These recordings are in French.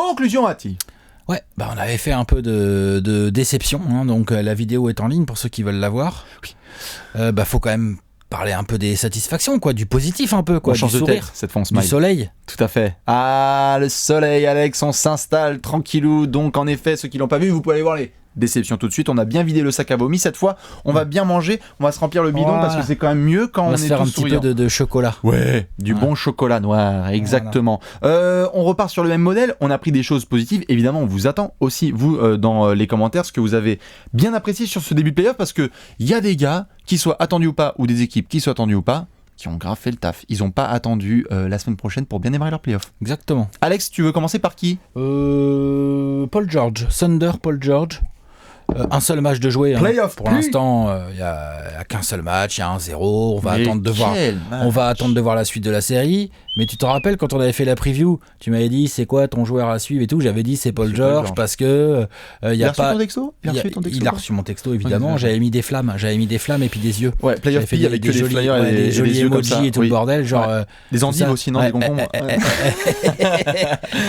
Conclusion hâtive. Ouais, on avait fait un peu de déception, hein, donc la vidéo est en ligne pour ceux qui veulent la voir. Oui. Faut quand même parler un peu des satisfactions, quoi, du positif un peu, quoi, On change du de sourire, tête, cette fois on smile. du soleil. Tout à fait. Ah, le soleil, Alex, on s'installe tranquillou. Donc, en effet, ceux qui l'ont pas vu, vous pouvez aller voir les déceptions tout de suite. On a bien vidé le sac à vomi. Cette fois, on va bien manger. On va se remplir le bidon parce que c'est quand même mieux quand on va est se faire tous un petit souriants. peu de chocolat. Ouais, du bon chocolat noir, exactement. On repart sur le même modèle. On a pris des choses positives. Évidemment, on vous attend aussi, vous, dans les commentaires, ce que vous avez bien apprécié sur ce début de playoff parce qu'il y a des gars, qui soient attendus ou pas, ou des équipes qui soient attendues ou pas, qui ont grave fait le taf. Ils n'ont pas attendu la semaine prochaine pour bien démarrer leur playoff. Exactement. Alex, tu veux commencer par qui ? Paul George, Thunder Paul George. Un seul match de jouer. Playoff, pour l'instant, il n'y a qu'un seul match, il y a 1-0. On va attendre de voir la suite de la série. Mais tu te rappelles quand on avait fait la preview, tu m'avais dit c'est quoi ton joueur à suivre et tout. J'avais dit c'est Paul George parce que il y a pas. Il a reçu mon texto évidemment. Ouais, J'avais mis des flammes et puis des yeux. Ouais, playoff P avec des que jolis, des flyers et des jolis des yeux comme emojis ça. et tout le bordel, genre des endives aussi, non, des concombres.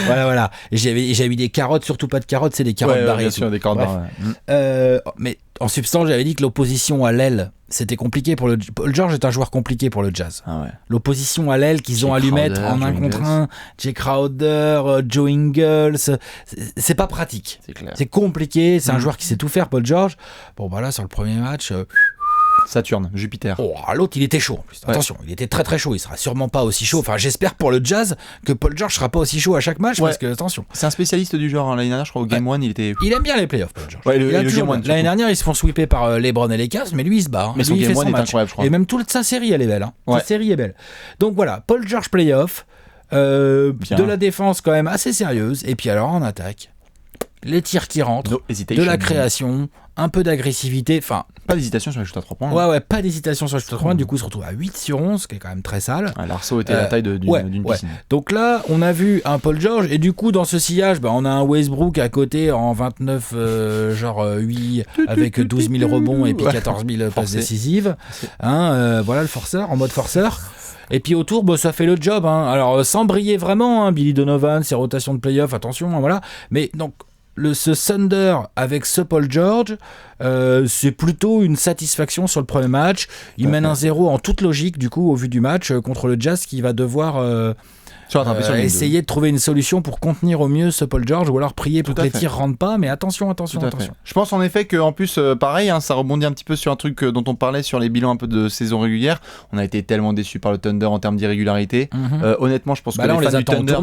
Voilà. Et j'avais mis des carottes, surtout pas de carottes, c'est des carottes barrées. Bien sûr, des carottes barrées. Mais en substance, j'avais dit que l'opposition à l'aile, c'était compliqué pour le... Paul George est un joueur compliqué pour le Jazz. Ah ouais. L'opposition à l'aile qu'ils ont à lui mettre en 1 contre 1, Jay Crowder, Joe Ingles, c'est pas pratique. C'est clair. C'est compliqué, c'est un joueur qui sait tout faire, Paul George. Bon, là, sur le premier match... Saturne, Jupiter. Oh, l'autre, il était chaud. Attention, il était très très chaud. Il sera sûrement pas aussi chaud. Enfin, j'espère pour le Jazz que Paul George sera pas aussi chaud à chaque match parce que, attention. C'est un spécialiste du genre. L'année dernière, je crois, au Game 1, il était. Il aime bien les playoffs, Paul George. Ouais, le Game 1. L'année dernière, ils se font sweeper par LeBron et les Cavs, mais lui, il se bat. Mais son Game 1 est incroyable, je crois. Et même toute sa série, elle est belle. Sa série est belle. Donc voilà, Paul George playoff. De la défense quand même assez sérieuse. Et puis alors, en attaque, les tirs qui rentrent, de la création, un peu d'agressivité, enfin... Pas d'hésitation sur les shoots à 3 points. Ouais, pas d'hésitation sur les shoots à 3 points. Du coup, il se retrouve à 8 sur 11, ce qui est quand même très sale. L'arceau était la taille d'une piscine. Donc là, on a vu un Paul George, et du coup, dans ce sillage, on a un Westbrook à côté en 29, 8, avec 12 000 rebonds et puis 14 000 passes décisives. Voilà le forceur, en mode forceur. Et puis autour, ça fait le job. Alors, sans briller vraiment, Billy Donovan, ses rotations de play-off, attention, voilà. Mais donc... ce Thunder avec ce Paul George, c'est plutôt une satisfaction sur le premier match. Il mène 1-0 en toute logique, du coup, au vu du match, contre le Jazz qui va devoir essayer de trouver une solution pour contenir au mieux ce Paul George ou alors prier pour que les tirs rentrent pas. Mais attention. Je pense en effet qu'en plus, pareil, ça rebondit un petit peu sur un truc dont on parlait sur les bilans un peu de saison régulière. On a été tellement déçus par le Thunder en termes d'irrégularité. Honnêtement, je pense que les fans du Thunder,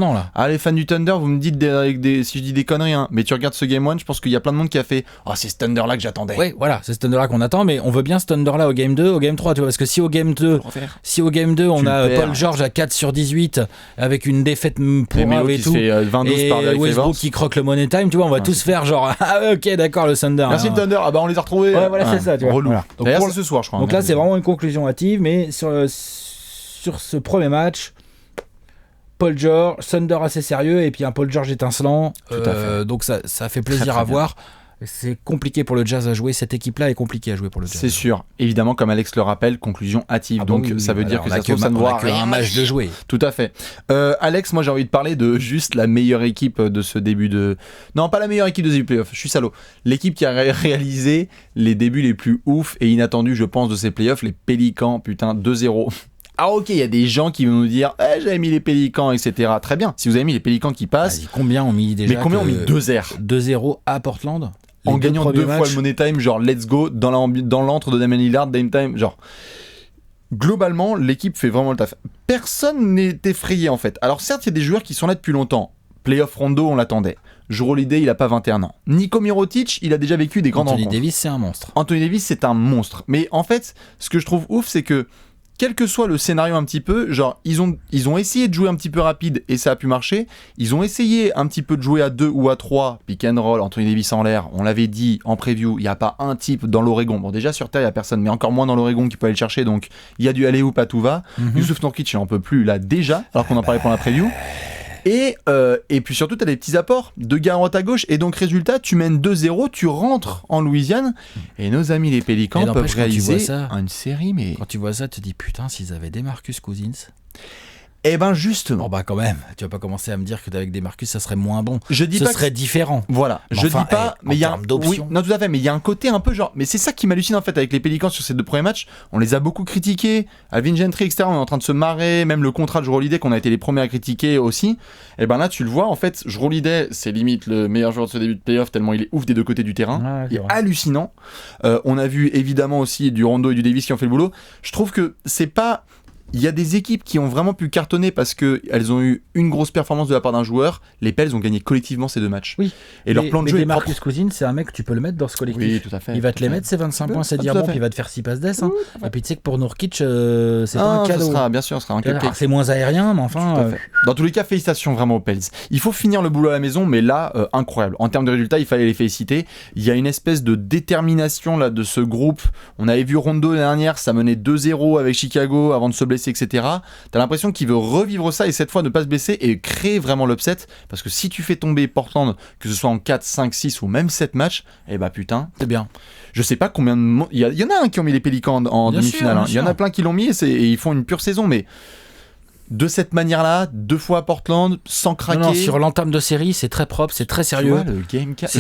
les fans du Thunder, vous me dites si je dis des conneries, mais tu regardes ce Game 1, je pense qu'il y a plein de monde qui a fait c'est ce Thunder là que j'attendais. Oui, voilà, c'est ce Thunder là qu'on attend, mais on veut bien ce Thunder là au Game 2, au Game 3, tu vois, parce que si au Game 2 on a Paul George à 4 sur 18 avec une défaite pourrave et tout, et Westbrook qui croque le money time, tu vois, on va tous faire genre ok, d'accord, le Thunder. Merci le Thunder, on les a retrouvés. Ouais, voilà, c'est ça, tu vois. Voilà. Donc d'ailleurs, c'est ce soir, je crois. Donc là, c'est vraiment une conclusion hâtive, mais sur ce premier match, Paul George, Thunder assez sérieux, et puis un Paul George étincelant. Donc ça fait plaisir à voir. C'est compliqué pour le Jazz à jouer. Cette équipe-là est compliquée à jouer pour le Jazz. C'est sûr. Évidemment, comme Alex le rappelle, conclusion hâtive. Donc ça veut dire que ça ne voit un match de jouer. Tout à fait. Alex, moi j'ai envie de parler de juste la meilleure équipe de ce début de... Non, pas la meilleure équipe de ce début de playoff. Je suis salaud. L'équipe qui a réalisé les débuts les plus ouf et inattendus, je pense, de ces playoffs. Les Pélicans, 2-0. Ah ok, il y a des gens qui vont nous dire j'avais mis les Pélicans, etc. Très bien, si vous avez mis les Pélicans qui passent... Vas-y, combien ont mis déjà? Mais combien ont mis 2-0 2-0 à Portland en gagnant 2 fois le Money Time, genre let's go, dans l'antre de Damian Lillard, Dame Time, genre... Globalement, l'équipe fait vraiment le taf. Personne n'est effrayé en fait. Alors certes, il y a des joueurs qui sont là depuis longtemps. Playoff Rondo, on l'attendait. Jrue Holiday, il a pas 21 ans. Nico Mirotic, il a déjà vécu des grandes rencontres. Anthony Davis, c'est un monstre. Anthony Davis, c'est un monstre. Mais en fait, ce que je trouve ouf, c'est que quel que soit le scénario un petit peu, genre ils ont essayé de jouer un petit peu rapide et ça a pu marcher. Ils ont essayé un petit peu de jouer à 2 ou à 3, pick and roll, Anthony Davis en l'air. On l'avait dit en preview, il n'y a pas un type dans l'Oregon. Bon, déjà sur Terre, il n'y a personne, mais encore moins dans l'Oregon qui peut aller le chercher. Donc il y a du alley-oop à tout va. Yusuf Nurkic, il n'en peut plus là déjà, alors qu'on en parlait pendant la preview. Et puis surtout, tu as des petits apports de gars à droite à gauche. Et donc, résultat, tu mènes 2-0, tu rentres en Louisiane. Et nos amis les Pélicans peuvent réaliser une série. Mais quand tu vois ça, tu te dis putain, s'ils avaient DeMarcus Cousins. Eh ben justement. Bon bah quand même, tu vas pas commencer à me dire que avec des Marcus ça serait moins bon. Je dis Ce pas serait différent. Voilà, je dis pas, mais il y a d'options. Oui, non tout à fait, mais il y a un côté un peu genre, mais c'est ça qui m'hallucine en fait avec les Pelicans sur ces 2 premiers matchs. On les a beaucoup critiqués, Alvin Gentry, etc. On est en train de se marrer, même le contrat de Jrue Holiday qu'on a été les premiers à critiquer aussi. Et ben là, tu le vois en fait, Jrue Holiday, c'est limite le meilleur joueur de ce début de playoff tellement il est ouf des 2 côtés du terrain. Il est hallucinant. On a vu évidemment aussi du Rondo et du Davis qui ont fait le boulot. Je trouve que c'est pas. Il y a des équipes qui ont vraiment pu cartonner parce qu'elles ont eu une grosse performance de la part d'un joueur. Les Pels ont gagné collectivement ces 2 matchs. Oui. Et leur plan de jeu est Marcus Cousins, c'est un mec, tu peux le mettre dans ce collectif. Oui, tout à fait. Il va te les mettre, ces 25 points, c'est dire bon, puis il va te faire 6 passes d'ess. Et puis tu sais que pour Nurkic, c'est pas un cadeau. Bien sûr, ce sera un cupcake. C'est moins aérien, mais enfin. Dans tous les cas, félicitations vraiment aux Pels. Il faut finir le boulot à la maison, mais là, incroyable. En termes de résultats, il fallait les féliciter. Il y a une espèce de détermination là, de ce groupe. On avait vu Rondo l'année dernière, ça menait 2-0 avec Chicago avant de se blesser, etc. T'as l'impression qu'il veut revivre ça et cette fois ne pas se blesser et créer vraiment l'upset. Parce que si tu fais tomber Portland, que ce soit en 4, 5, 6 ou même 7 matchs, eh bah putain, c'est bien. Je sais pas combien de. Il y en a un qui ont mis les Pélicans en demi-finale. Il y en a plein qui l'ont mis et ils font une pure saison, mais. De cette manière-là, 2 fois à Portland, sans craquer. Non, sur l'entame de série, c'est très propre, c'est très sérieux. Tu vois, le game 4,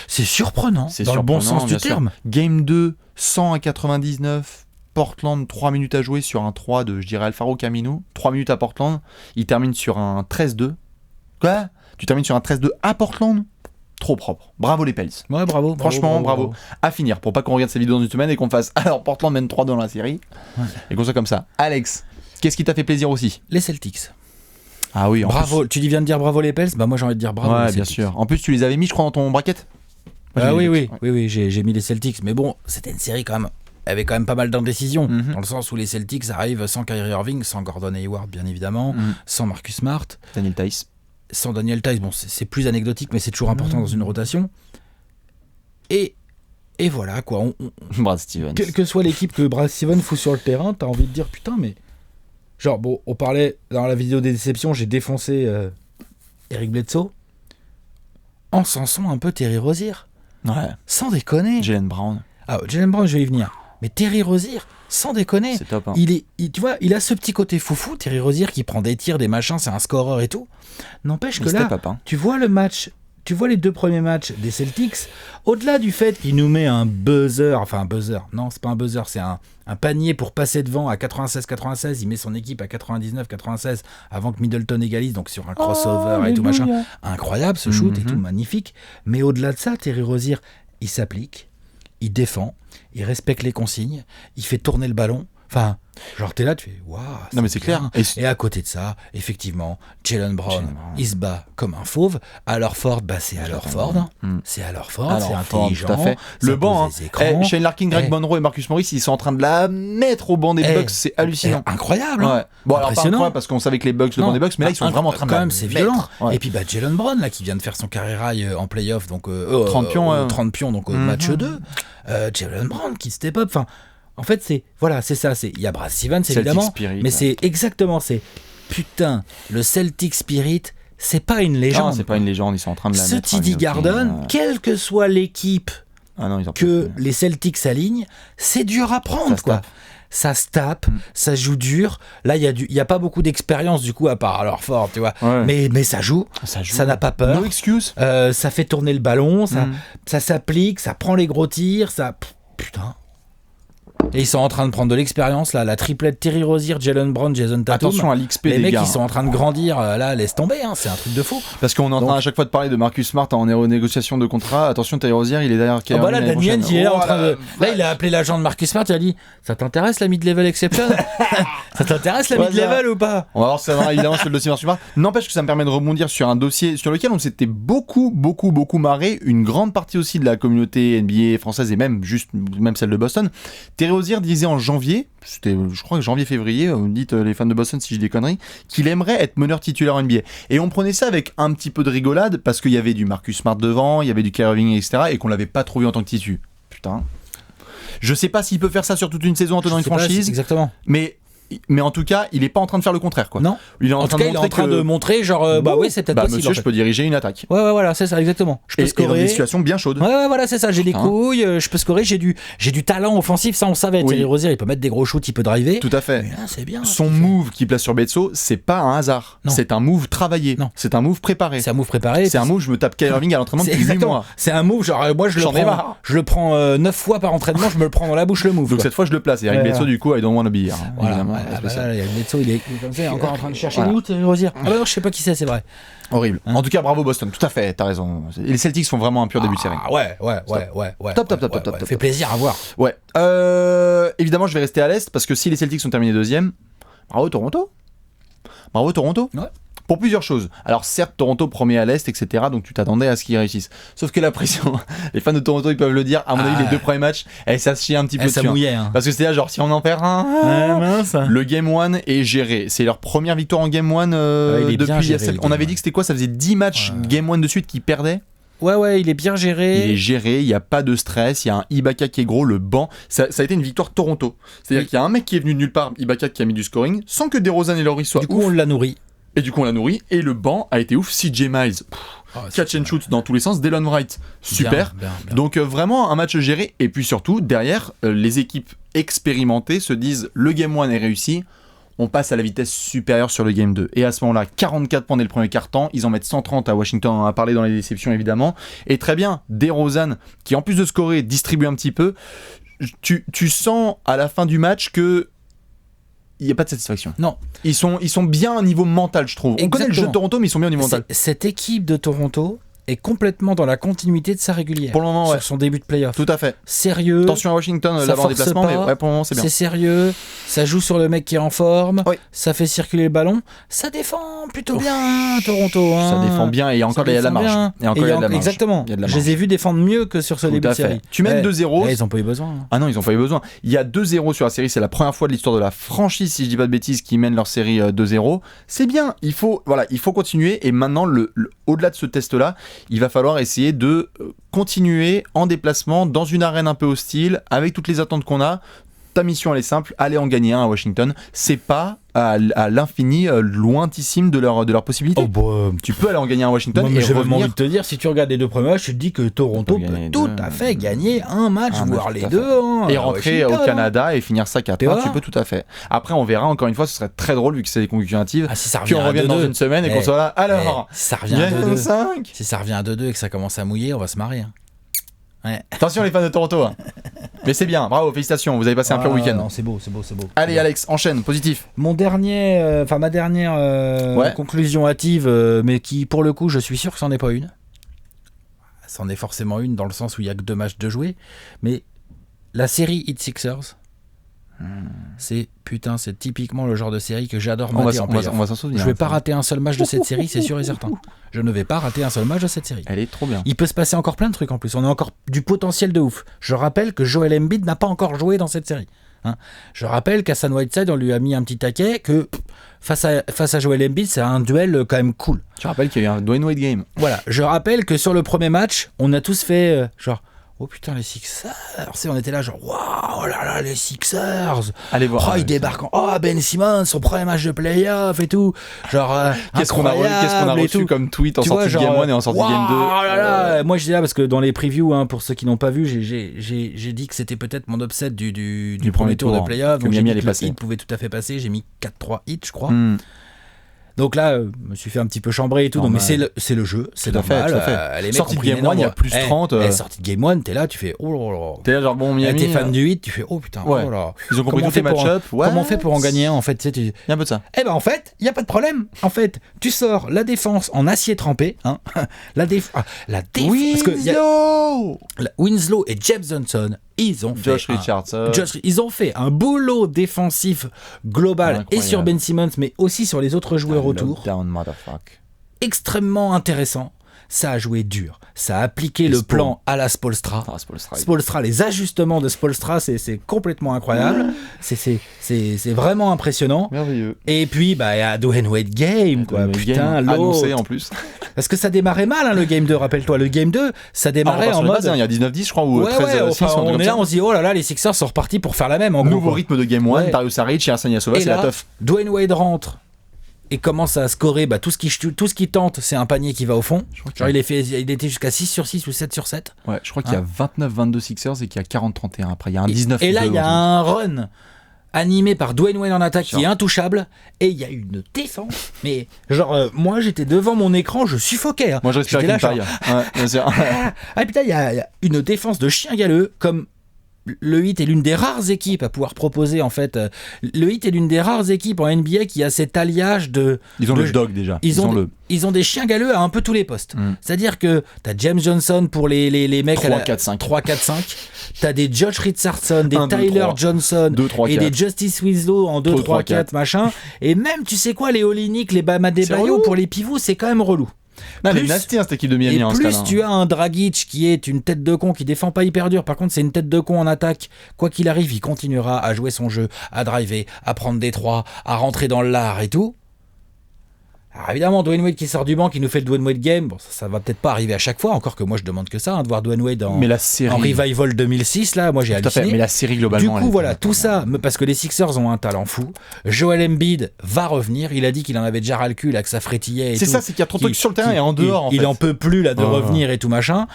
c'est surprenant, dans le bon sens du terme. Game 2, 100 à 99. Portland, 3 minutes à jouer sur un 3 de, je dirais, Alfaro Camino. 3 minutes à Portland. Il termine sur un 13-2. Quoi ? Tu termines sur un 13-2 à Portland ? Trop propre. Bravo les Pels. Ouais, bravo. Franchement, bravo. À finir, pour pas qu'on regarde cette vidéo dans une semaine et qu'on fasse alors Portland mène 3 dans la série. Ouais. Et qu'on soit comme ça. Alex, qu'est-ce qui t'a fait plaisir aussi ? Les Celtics. Ah oui, bravo. Plus... Tu viens de dire bravo les Pels ? Bah moi j'ai envie de dire bravo. Ouais, bien sûr. En plus, tu les avais mis, je crois, dans ton bracket ? Oui, j'ai mis les Celtics. Mais bon, c'était une série quand même. Avait quand même pas mal d'indécisions, dans le sens où les Celtics arrivent sans Kyrie Irving, sans Gordon Hayward bien évidemment, sans Marcus Smart, Daniel Theis. Sans Daniel Theis, bon c'est plus anecdotique mais c'est toujours important dans une rotation. Et voilà quoi, Brad Stevens. Quelle que soit l'équipe que Brad Stevens fout sur le terrain, t'as envie de dire putain mais... Genre bon, on parlait dans la vidéo des déceptions, j'ai défoncé Eric Bledsoe, encensons un peu Terry Rozier. Ouais. Sans déconner. Jaylen Brown. Ah, Jaylen Brown, je vais y venir. Mais Terry Rozier, sans déconner, c'est top, hein. Tu vois, il a ce petit côté foufou, Terry Rozier qui prend des tirs, des machins, c'est un scoreur et tout. N'empêche que là, tu vois le match, tu vois les 2 premiers matchs des Celtics, au-delà du fait qu'il nous met un buzzer, non, c'est pas un buzzer, c'est un panier pour passer devant à 96-96, il met son équipe à 99-96 avant que Middleton égalise, donc sur un crossover et tout machin. Incroyable ce shoot et tout, magnifique. Mais au-delà de ça, Terry Rozier, il s'applique. Il défend, il respecte les consignes, il fait tourner le ballon. Enfin, genre t'es là, tu fais waouh. Non mais c'est clair. Et à côté de ça, effectivement, Jaylen Brown, il se bat comme un fauve. Al Horford, c'est Al Horford. C'est Al Horford, c'est intelligent. Tout à fait. Le banc, Shane Larkin, Greg Monroe et Marcus Morris, ils sont en train de la mettre au banc des Bucks, c'est hallucinant. Incroyable. Ouais. Bon, alors pas incroyable parce qu'on savait que les Bucks, le banc des Bucks, mais là ils sont vraiment en train de quand même, c'est violent. Ouais. Et puis Jaylen Brown là qui vient de faire son carrière high en playoff, donc 30 pions, donc match 2. Jaylen Brown qui step up. Enfin. En fait, c'est ça. Il y a Brad Stevens, évidemment, mais c'est exactement, putain, le Celtic Spirit, c'est pas une légende. Non, c'est pas une légende, ils sont en train de la mettre. Ce TD Garden, quelle que soit l'équipe que les Celtics s'alignent, c'est dur à prendre, quoi. Ça se tape, ça joue dur. Là, il y a pas beaucoup d'expérience du coup à part alors fort, tu vois. Ouais. Mais ça joue. Ça n'a pas peur. No excuse. Ça fait tourner le ballon, ça s'applique, ça prend les gros tirs, ça putain. Et ils sont en train de prendre de l'expérience là, la triplette Terry Rozier, Jaylen Brown, Jason Tatum. Attention à l'XP les mecs gars. Ils sont en train de grandir là, laisse tomber, c'est un truc de fou. Parce qu'on est en train à chaque fois de parler de Marcus Smart en renégociation de contrat. Attention, Terry Rozier, il est derrière. Voilà, Daniel, il est en train de. Là, il a appelé l'agent de Marcus Smart, il a dit ça t'intéresse la mid-level exception? Ça t'intéresse la mid-level ou pas? On va voir si ça va évidemment sur le dossier Marcus Smart. N'empêche que ça me permet de rebondir sur un dossier sur lequel on s'était beaucoup marré, une grande partie aussi de la communauté NBA française et même celle de Boston. Terry Rozier disait en janvier, c'était je crois janvier-février, vous me dites les fans de Boston si je dis des conneries, qu'il aimerait être meneur titulaire en NBA. Et on prenait ça avec un petit peu de rigolade parce qu'il y avait du Marcus Smart devant, il y avait du Kyrie Irving, etc. et qu'on l'avait pas trouvé en tant que titu. Putain. Je sais pas s'il peut faire ça sur toute une saison en tenant une franchise. Exactement. Mais mais en tout cas, il est pas en train de faire le contraire, quoi. Non. Il est en train de montrer, genre, bah oui, c'est peut-être possible. Monsieur, en fait. je peux diriger une attaque. Ouais, voilà, c'est ça, exactement. Je peux Et dans scorer. des situations bien chaudes. Ouais, voilà, c'est ça. J'ai des couilles, je peux scorer, j'ai du talent offensif, ça on savait. Thierry Rozier, il peut mettre des gros shoots, il peut driver. Tout à fait. Mais là, c'est bien. Son move qu'il place sur Bledsoe, c'est pas un hasard. Non. C'est un move travaillé. Non. C'est un move préparé. C'est un move préparé. C'est un move, je me tape Kyrie Irving à l'entraînement depuis 8 mois. C'est un move, genre, moi je le prends 9 fois par entraînement, je me le prends dans la bouche le move. Donc cette fois, je le place. Et Eric Bledsoe, du coup, I don't wanna be here. Évidemment. Il y a Bledsoe, il est comme ça, encore en train de chercher une Thierry Rozier. Ah bah non, je sais pas qui c'est vrai. Horrible. En tout cas, bravo Boston. Tout à fait, t'as raison. Et les Celtics font vraiment un pur début de série. Ouais. Top. Fait plaisir à voir. Ouais. Évidemment, je vais rester à l'Est parce que si les Celtics sont terminés deuxième, bravo Toronto. Ouais. Pour plusieurs choses. Alors certes, Toronto premier à l'Est, etc. Donc tu t'attendais à ce qu'ils réussissent. Sauf que la pression, les fans de Toronto, ils peuvent le dire, à mon avis, les 2 premiers matchs, ça se chie un petit peu dessus. Ça mouillait. Hein. Parce que c'était là, genre, si on en perd mince. Le Game 1 est géré. C'est leur première victoire en Game 1 depuis... On avait dit que c'était quoi? Ça faisait 10 matchs Game 1 de suite qu'ils perdaient. Ouais, il est bien géré. Il est géré, il n'y a pas de stress, il y a un Ibaka qui est gros, le banc. Ça a été une victoire Toronto. C'est-à-dire qu'il y a un mec qui est venu de nulle part, Ibaka, qui a mis du scoring, sans que DeRozan et Lowry soient ouf. Du coup, on l'a nourri. Et le banc a été ouf. CJ Miles, catch and shoot dans tous les sens. Delon Wright, super. Bien. Donc vraiment un match géré. Et puis surtout, derrière, les équipes expérimentées se disent le Game 1 est réussi, on passe à la vitesse supérieure sur le Game 2. Et à ce moment-là, 44 points dès le premier quart-temps, ils en mettent 130 à Washington, on en a parlé dans les déceptions évidemment. Et très bien, DeRozan, qui en plus de scorer, distribue un petit peu. Tu sens à la fin du match que il n'y a pas de satisfaction. Non. Ils sont bien au niveau mental, je trouve. On connaît le jeu de Toronto, mais ils sont bien au niveau mental. Cette équipe de Toronto est complètement dans la continuité de sa régulière. Pour le moment, sur son début de playoff. Tout à fait. Sérieux. Attention à Washington, l'avant déplacement, mais pour le moment, c'est bien. C'est sérieux. Ça joue sur le mec qui est en forme. Oui. Ça fait circuler le ballon. Ça défend plutôt bien, Toronto. Hein. Ça défend bien, et il y a encore de la marge. Exactement. Je les ai vus défendre mieux que sur ce début de série. Tu mènes 2-0. Ils n'ont pas eu besoin. Ah non, ils n'ont pas eu besoin. Il y a 2-0 sur la série. C'est la première fois de l'histoire de la franchise, si je dis pas de bêtises, qui mène leur série 2-0. C'est bien. Il faut continuer. Et maintenant, au-delà de ce test-là, il va falloir essayer de continuer en déplacement dans une arène un peu hostile avec toutes les attentes qu'on a. Ta mission elle est simple, aller en gagner un à Washington. C'est pas à l'infini lointissime de leur possibilité. Tu peux aller en gagner un à Washington. Moi, j'ai vraiment envie de te dire, si tu regardes les 2 premiers matchs, tu te dis que Toronto peut tout à fait gagner un match, voire les 2. Et rentrer au Canada et finir ça 4-1, tu peux tout à fait. Après, on verra, encore une fois, ce serait très drôle vu que c'est des concurrentives. Si ça revient qu'on revienne dans une semaine et qu'on soit là. Alors, si ça revient à 2-2, si ça revient à 2-2 et que ça commence à mouiller, on va se marrer. Ouais. Attention les fans de Toronto. Mais c'est bien, bravo, félicitations, vous avez passé un pur week-end. Non, c'est beau. Allez Alex, enchaîne, positif. Ma dernière conclusion hâtive, mais qui pour le coup je suis sûr que c'en est pas une. C'en est forcément une dans le sens où il y a que 2 matchs de jouer, mais la série Heat Sixers, c'est typiquement le genre de série que j'adore mater en playoff. On va s'en souvenir. Je vais pas rater un seul match de cette série, c'est sûr et certain. Je ne vais pas rater un seul match de cette série. Elle est trop bien. Il peut se passer encore plein de trucs en plus. On a encore du potentiel de ouf. Je rappelle que Joel Embiid n'a pas encore joué dans cette série. Je rappelle qu'Hassan Whiteside, on lui a mis un petit taquet, que face à Joel Embiid, c'est un duel quand même cool. Tu rappelles qu'il y a eu un Dwayne Wade game. Voilà. Je rappelle que sur le premier match, on a tous fait oh putain, les Sixers. On était là genre waouh, là là, les Sixers. Allez voir. Ils débarquent. Ben Simmons, son premier match de playoff et tout. Genre qu'est-ce qu'on a reçu comme tweet en sortie de Game 1 et en sortie de Game 2. Moi je dis là parce que dans les previews, pour ceux qui n'ont pas vu, j'ai dit que c'était peut-être mon upset du premier tour de playoff. Donc j'ai dit que le Heat pouvait tout à fait passer. J'ai mis 4-3 Heat, je crois. Donc là, je me suis fait un petit peu chambrer et tout. Mais c'est le jeu, c'est normal. Sortie de Game 1, il y a plus 30. Sortie de Game 1, t'es là, tu fais oh là là. T'es là genre bon Miami. T'es fan du 8, tu fais oh putain. Oh là. Ils ont compris tous les match-up. Comment on fait pour en gagner un en fait, il y a un peu de ça. En fait, il y a pas de problème. En fait, tu sors la défense en acier trempé, la défense Winslow et James Johnson. Ils ont fait un boulot défensif global et sur Ben Simmons, mais aussi sur les autres joueurs autour. Extrêmement intéressant. ça a joué dur. Ça a appliqué le plan à la Spoelstra. Spoelstra, les ajustements de Spoelstra, c'est complètement incroyable. C'est vraiment impressionnant. Merveilleux. Et puis, bah, il y a Dwayne Wade Game, quoi. Putain, l'autre. Annoncé en plus. Parce que ça démarrait mal, le Game 2, rappelle-toi. Le Game 2, ça démarrait en mode... Il y a 19-10, je crois, ou 13-6. On est là, on se dit, oh là là, les Sixers sont repartis pour faire la même, en gros. Nouveau rythme de Game 1, Dario Saric et Arsène Ilyasova, c'est la teuf. Dwayne Wade rentre et commence à scorer, tout ce qui tente, c'est un panier qui va au fond. Genre il était jusqu'à 6 sur 6 ou 7 sur 7. Ouais, je crois qu'il y a 29-22 Sixers et qu'il y a 40-31 après. Il y a un 19. Et là, il y a un run animé par Dwayne Wade en attaque qui est intouchable, et il y a une défense. Mais genre, moi j'étais devant mon écran, je suffoquais. Hein. Moi je respirais qu'une paille. Ouais, bien sûr. Ah putain, il y a une défense de chien galeux, comme... Le Heat est l'une des rares équipes à pouvoir proposer, en fait. Le Heat est l'une des rares équipes en NBA qui a cet alliage de... Ils ont le dog déjà. Ils ont des chiens galeux à un peu tous les postes. C'est-à-dire que t'as James Johnson pour les mecs 3-4-5. T'as des Josh Richardson, des Tyler Johnson 2, 3, et des Justice Winslow en 2-3-4 machin. Et même, tu sais quoi, les Olynyk, les Bam Adebayo pour les pivots, c'est quand même relou. Non, mais nasty cette équipe de Miami. Et plus tu as un Dragic qui est une tête de con qui défend pas hyper dur, par contre c'est une tête de con en attaque, quoi qu'il arrive il continuera à jouer son jeu, à driver, à prendre des trois, à rentrer dans l'art et tout. Alors évidemment Dwayne Wade qui sort du banc, qui nous fait le Dwayne Wade game, bon ça va peut-être pas arriver à chaque fois, encore que moi je demande que ça, de voir Dwayne Wade en Revival 2006 là, moi j'ai halluciné. Mais la série globalement. Du coup voilà, tout ça, parce que les Sixers ont un talent fou, Joel Embiid va revenir, il a dit qu'il en avait déjà ras le cul là, que ça frétillait et c'est tout. Ça, c'est qu'il y a trop de trucs sur le terrain et en dehors il en peut plus là de revenir et tout machin.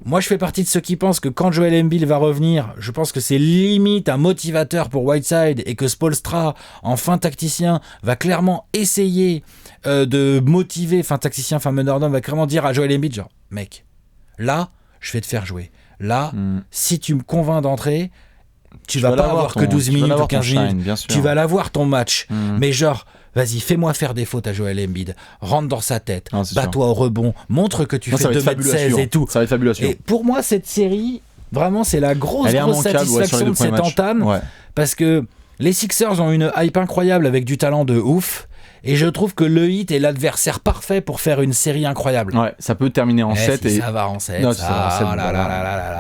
Moi, je fais partie de ceux qui pensent que quand Joel Embiid va revenir, je pense que c'est limite un motivateur pour Whiteside et que Spoelstra, en fin tacticien, va clairement essayer de motiver, fin tacticien, fin meneur d'homme, va clairement dire à Joel Embiid, genre, mec, là, je vais te faire jouer. Là, si tu me convaincs d'entrer, tu vas pas avoir que 12 minutes ou 15 minutes. Tu vas l'avoir ton match. Mais genre, vas-y, fais-moi faire des fautes à Joel Embiid. Rentre dans sa tête. Bats-toi au rebond. Montre que tu fais 2m16 et tout. Ça va être fabuleux. Et pour moi, cette série, vraiment, c'est la grosse satisfaction de cette entame. Ouais. Parce que les Sixers ont une hype incroyable avec du talent de ouf. Et je trouve que le Heat est l'adversaire parfait pour faire une série incroyable. Ouais, ça peut terminer en 7. Si ça va en 7. Non,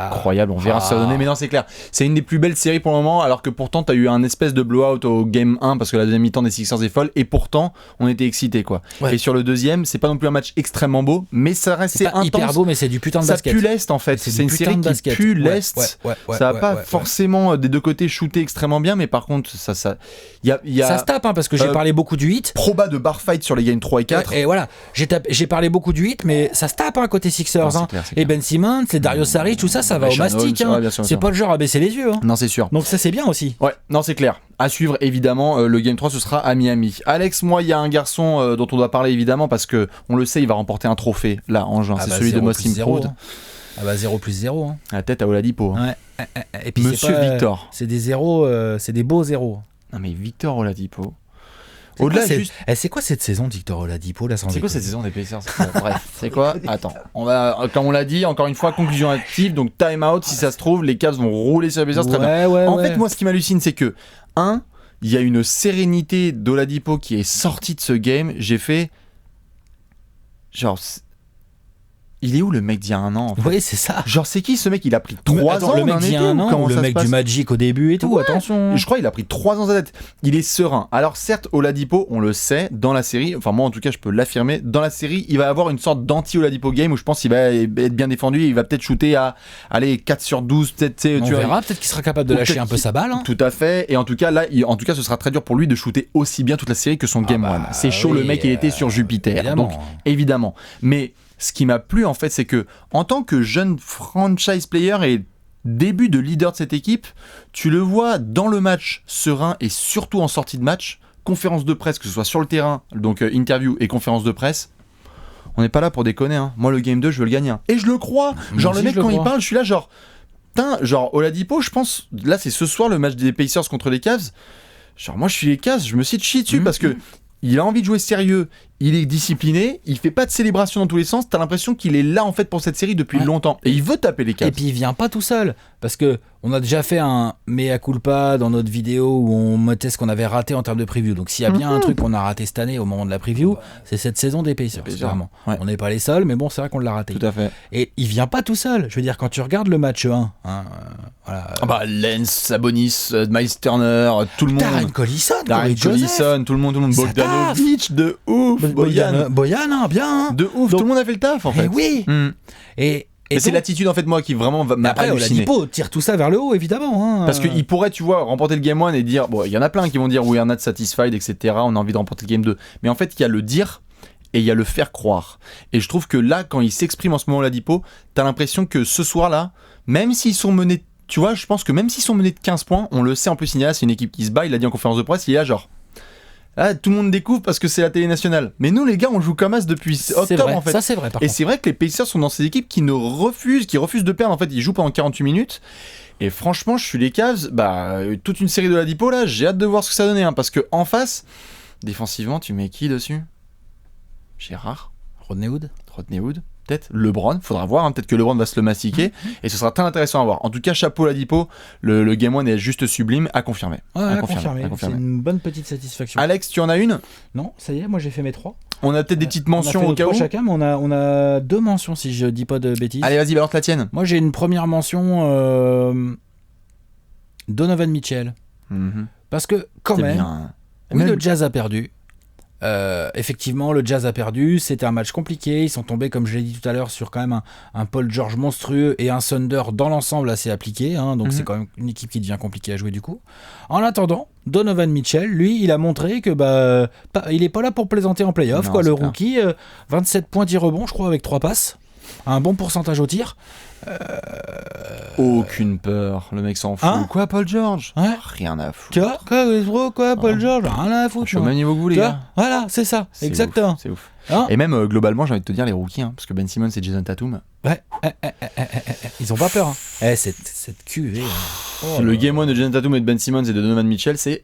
incroyable, on verra ce que ça va donner. Mais non, c'est clair. C'est une des plus belles séries pour le moment, alors que pourtant, t'as eu un espèce de blowout au game 1 parce que la deuxième mi-temps des Sixers est folle. Et pourtant, on était excités, quoi. Ouais. Et sur le deuxième, c'est pas non plus un match extrêmement beau, mais ça restait intense. Hyper beau, mais c'est du putain de basket. Ça pue l'Est, en fait. C'est une série qui pue l'Est. Ça va pas forcément des deux côtés shooter extrêmement bien, mais par contre, ça se tape, parce que j'ai parlé beaucoup du Heat. Proba de bar fight sur les games 3 et 4. Et voilà, j'ai parlé beaucoup du 8, mais ça se tape côté Sixers. Non, clair, et Ben Simmons, les Dario Saric, tout ça va au mastic. C'est pas le genre à baisser les yeux. Non, c'est sûr. Donc ça, c'est bien aussi. Ouais, non, c'est clair. À suivre, évidemment, le game 3, ce sera à Miami. Alex, moi, il y a un garçon dont on doit parler, évidemment, parce que on le sait, il va remporter un trophée, là, en juin. C'est celui de Most Improved. Ah bah 0+0. Hein. La tête à Oladipo. Hein. Ouais. Et puis Monsieur Victor. C'est des zéros, c'est des beaux zéros. Non, mais Victor Oladipo. Au-delà, c'est quoi cette saison de Victor Oladipo là, c'est quoi cette saison des Pacers? Bref, c'est quoi? Attends, comme on l'a dit, encore une fois, conclusion active, donc time out, si ça se trouve, les Cavs vont rouler sur les Pacers très bien. En fait, moi, ce qui m'hallucine, c'est que, il y a une sérénité d'Oladipo qui est sortie de ce game. J'ai fait, genre, il est où le mec d'il y a un an en fait? Oui, c'est ça. Genre, c'est qui ce mec? Il a pris 3 ans. Le mec d'il y a un an, ou le mec du Magic au début et tout, attention. Je crois qu'il a pris 3 ans à tête. Il est serein. Alors, certes, Oladipo, on le sait, dans la série, enfin, moi en tout cas, je peux l'affirmer, dans la série, il va avoir une sorte d'anti-Oladipo game où je pense qu'il va être bien défendu. Il va peut-être shooter à 4 sur 12. Peut-être, on verra, peut-être qu'il sera capable de lâcher un peu sa balle. Hein. Tout à fait. Et en tout cas, là, ce sera très dur pour lui de shooter aussi bien toute la série que son game 1. C'est chaud, le mec, il était sur Jupiter. Évidemment. Donc, évidemment. Mais ce qui m'a plu en fait, c'est que en tant que jeune franchise player et début de leader de cette équipe, tu le vois dans le match serein et surtout en sortie de match, conférence de presse, que ce soit sur le terrain, donc interview et conférence de presse. On n'est pas là pour déconner. Hein. Moi, le game 2, je veux le gagner. Et je le crois. Genre, le mec, quand il parle, je suis là, genre, putain, genre, Oladipo, je pense, là, c'est ce soir le match des Pacers contre les Cavs. Genre, moi, je suis les Cavs, je me suis chié dessus parce que il a envie de jouer sérieux. il est discipliné, il fait pas de célébration dans tous les sens, t'as l'impression qu'il est là en fait pour cette série depuis longtemps et il veut taper les Cavs. Et puis il vient pas tout seul parce que on a déjà fait un mea culpa dans notre vidéo où on mettait ce qu'on avait raté en termes de preview. Donc s'il y a bien un truc qu'on a raté cette année au moment de la preview, c'est cette saison des Pacers, clairement. Ouais. On n'est pas les seuls, mais bon, c'est vrai qu'on l'a raté. Tout à fait. Et il vient pas tout seul. Je veux dire, quand tu regardes le match 1, voilà. Lance, Sabonis, Miles Turner, tout le monde. Darren Collison, tout le monde, Bogdanovic, de ouf. Boyan, bien. De ouf, donc, tout le monde a fait le taf en fait. Oui. Et c'est l'attitude en fait moi qui vraiment m'a halluciné. Oladipo tire tout ça vers le haut évidemment. Parce qu'il pourrait, tu vois, remporter le game 1 et dire, bon, il y en a plein qui vont dire we are not satisfied, etc. On a envie de remporter le game 2. Mais en fait, il y a le dire et il y a le faire croire. Et je trouve que là, quand il s'exprime en ce moment Oladipo, t'as l'impression que ce soir-là, même s'ils sont menés, tu vois, je pense que même s'ils sont menés de 15 points, on le sait en plus, Ineas, c'est une équipe qui se bat, il l'a dit en conférence de presse, il est là genre. Ah, tout le monde découvre parce que c'est la télé nationale. Mais nous, les gars, on joue comme as depuis octobre vrai, en fait. Ça, c'est vrai. Et c'est vrai que les Pacers sont dans ces équipes qui refusent de perdre. En fait, ils jouent pendant 48 minutes. Et franchement, je suis les Cavs. Toute une série de Oladipo là, j'ai hâte de voir ce que ça donnait. Parce que en face, défensivement, tu mets qui dessus ? Gérard ? Rodney Hood ? Peut-être LeBron, faudra voir, peut-être que LeBron va se le mastiquer et ce sera très intéressant à voir. En tout cas, chapeau Oladipo, le game 1 est juste sublime, à confirmer. À confirmer. C'est une bonne petite satisfaction. Alex, tu en as une ? Non, ça y est, moi j'ai fait mes 3. On a peut-être des petites mentions au cas où. Chacun, mais on a 2 mentions si je dis pas de bêtises. Allez, vas-y, balance la tienne. Moi j'ai une première mention Donovan Mitchell. Parce que quand même, le Jazz a perdu. Effectivement, le Jazz a perdu, c'était un match compliqué, ils sont tombés, comme je l'ai dit tout à l'heure, sur quand même un Paul George monstrueux et un Thunder dans l'ensemble assez appliqué, donc c'est quand même une équipe qui devient compliquée à jouer du coup. En attendant, Donovan Mitchell, lui, il a montré que il est pas là pour plaisanter en play-off, non, le rookie, 27 points, 10 rebonds, je crois, avec 3 passes, un bon pourcentage au tir. Aucune peur, le mec s'en fout. Quoi, Paul George ? Rien à foutre. Quoi, Paul George ? Rien à foutre. Je suis au même niveau que vous, les gars. Voilà, c'est ça, c'est exactement. Ouf, c'est ouf. Et même globalement, j'ai envie de te dire les rookies, parce que Ben Simmons et Jason Tatum. Ils ont pas peur. Cette cuvée. Le game 1 de Jason Tatum et de Ben Simmons et de Donovan Mitchell, c'est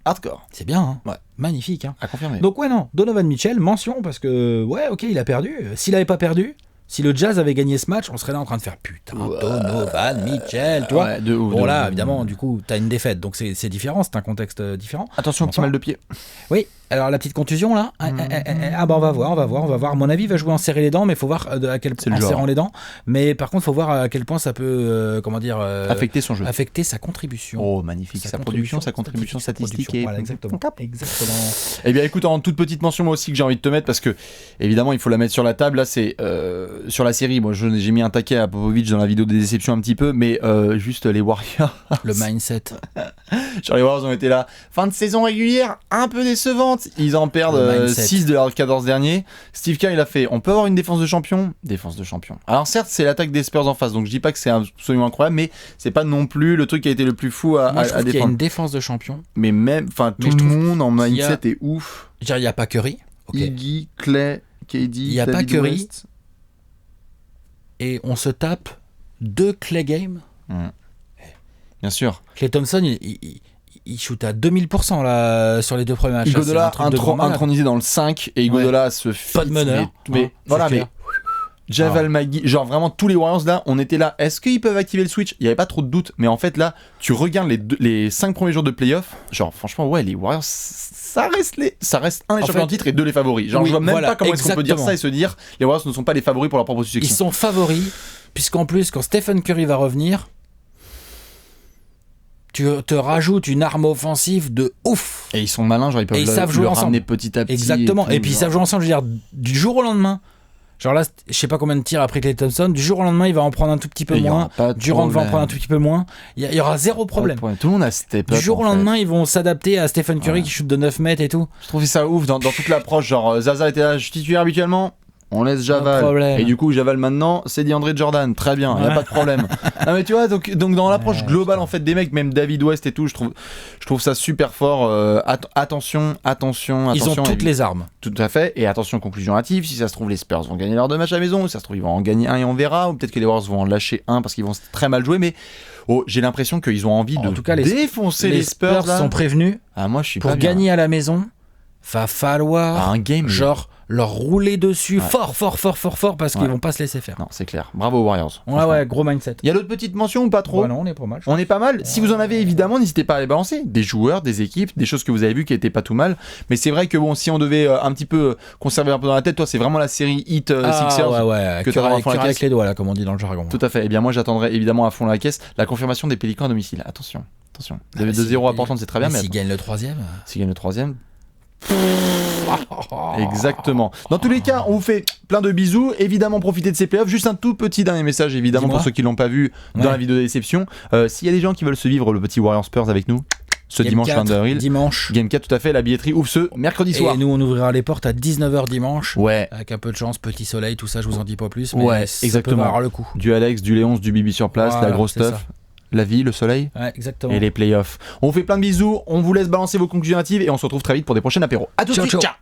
hardcore. C'est bien, magnifique. À confirmer. Donc Donovan Mitchell, mention, parce que, il a perdu. S'il avait pas perdu, si le Jazz avait gagné ce match, on serait là en train de faire putain, Donovan Mitchell, tu vois. Là, évidemment, du coup, t'as une défaite, donc c'est différent, c'est un contexte différent. Attention, petit mal de pied. Oui, alors la petite contusion là. On va voir. À mon avis, il va jouer en serrer les dents, mais il faut voir à quel point en serrant les dents. Mais par contre, il faut voir à quel point ça peut, affecter son jeu, affecter sa contribution. Oh, magnifique, sa contribution statistique. Voilà, exactement. Eh bien, écoute, en toute petite mention, moi aussi que j'ai envie de te mettre, parce que évidemment, il faut la mettre sur la table. Là, c'est sur la série. Moi, j'ai mis un taquet à Popovic dans la vidéo des déceptions un petit peu, mais juste les Warriors. Le mindset. Genre les Warriors ont été là. Fin de saison régulière, un peu décevante. Ils en perdent 6 de leurs 14 derniers. Steve Kerr, il a fait, on peut avoir une défense de champion ? Défense de champion. Alors certes, c'est l'attaque des Spurs en face, donc je dis pas que c'est absolument incroyable, mais c'est pas non plus le truc qui a été le plus fou à défendre. Il y a une défense de champion. Mais même, tout le monde en mindset est ouf. Il n'y a pas Curry. Iggy, Clay, KD, il n'y a David pas Curry. West. Et on se tape 2 Clay games. Bien sûr. Clay Thompson, il shoot à 2000% là, sur les 2 premiers matchs. Iguodala intronisé dans le 5 et Iguodala se fit. Pas de meneur. Mais Javal Magui, genre vraiment tous les Warriors là, on était là. Est-ce qu'ils peuvent activer le switch ? Il n'y avait pas trop de doute, mais en fait là, tu regardes les 5 premiers jours de playoff, genre franchement, les Warriors, ça reste un les champions en titre et 2 les favoris. Genre je vois même pas comment est-ce qu'on peut dire ça et se dire les Warriors ne sont pas les favoris pour leur propre succession. Ils sont favoris, puisqu'en plus, quand Stephen Curry va revenir, tu te rajoutes une arme offensive de ouf. Et ils sont malins, genre ils peuvent le ramener petit à petit. Exactement. Et puis ils savent jouer ensemble, je veux dire, du jour au lendemain. Genre là, je sais pas combien de tirs après Klay Thompson, du jour au lendemain, il va en prendre un tout petit peu moins. Durant va en prendre un tout petit peu moins. Il y aura zéro problème. Tout le monde a step up. Du jour au lendemain, ils vont s'adapter à Stephen Curry qui shoot de 9 mètres et tout. Je trouvais ça ouf dans toute l'approche. Genre, Zaza était là, je titulaire habituellement. On laisse Javal. Et du coup, Javal maintenant, c'est DeAndre Jordan. Très bien, il n'y a pas de problème. Non, mais tu vois, donc dans l'approche globale en fait des mecs, même David West et tout, je trouve ça super fort. Attention. Ils ont toutes les armes. Tout à fait. Et attention, conclusion hâtive. Si ça se trouve, les Spurs vont gagner leurs 2 matchs à la maison. Si ça se trouve, ils vont en gagner un et on verra. Ou peut-être que les Warriors vont en lâcher un parce qu'ils vont très mal jouer. Mais j'ai l'impression qu'ils ont envie de défoncer les Spurs. Les Spurs sont prévenus. Moi, je suis pour pas gagner à la maison. Va falloir un game genre leur rouler dessus fort parce qu'ils vont pas se laisser faire. Non, c'est clair. Bravo aux Warriors. Ouais, gros mindset. Il y a d'autres petites mentions ou pas trop? Non, on est pas mal. On est pas mal. Si vous en avez, évidemment, n'hésitez pas à les balancer. Des joueurs, des équipes, des choses que vous avez vues qui étaient pas tout mal. Mais c'est vrai que bon, si on devait un petit peu conserver un peu dans la tête, toi, c'est vraiment la série Heat Sixers que tu as avec les doigts là, comme on dit dans le jargon. Tout à fait. Et bien moi, j'attendrai évidemment à fond la caisse la confirmation des Pélicans à domicile. Attention. Vous avez 2-0 à Portland, c'est très bien. Mais s'ils gagnent le troisième. Exactement. Dans tous les cas, on vous fait plein de bisous. Évidemment, profitez de ces playoffs. Juste un tout petit dernier message, évidemment, pour ceux qui l'ont pas vu dans la vidéo de déception. S'il y a des gens qui veulent se vivre le petit Warriors Spurs avec nous, ce dimanche 22 avril. Game 4, tout à fait. La billetterie ouvre ce mercredi soir. Et nous, on ouvrira les portes à 19h dimanche. Ouais. Avec un peu de chance, petit soleil, tout ça, je vous en dis pas plus. Mais exactement. Ça peut avoir le coup. Du Alex, du Léonce, du Bibi sur place, la grosse stuff. La vie, le soleil, exactement. Et les playoffs. On vous fait plein de bisous, on vous laisse balancer vos conclusions natives et on se retrouve très vite pour des prochains apéros. À tout de suite, ciao.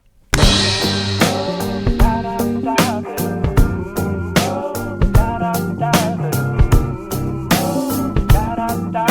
Da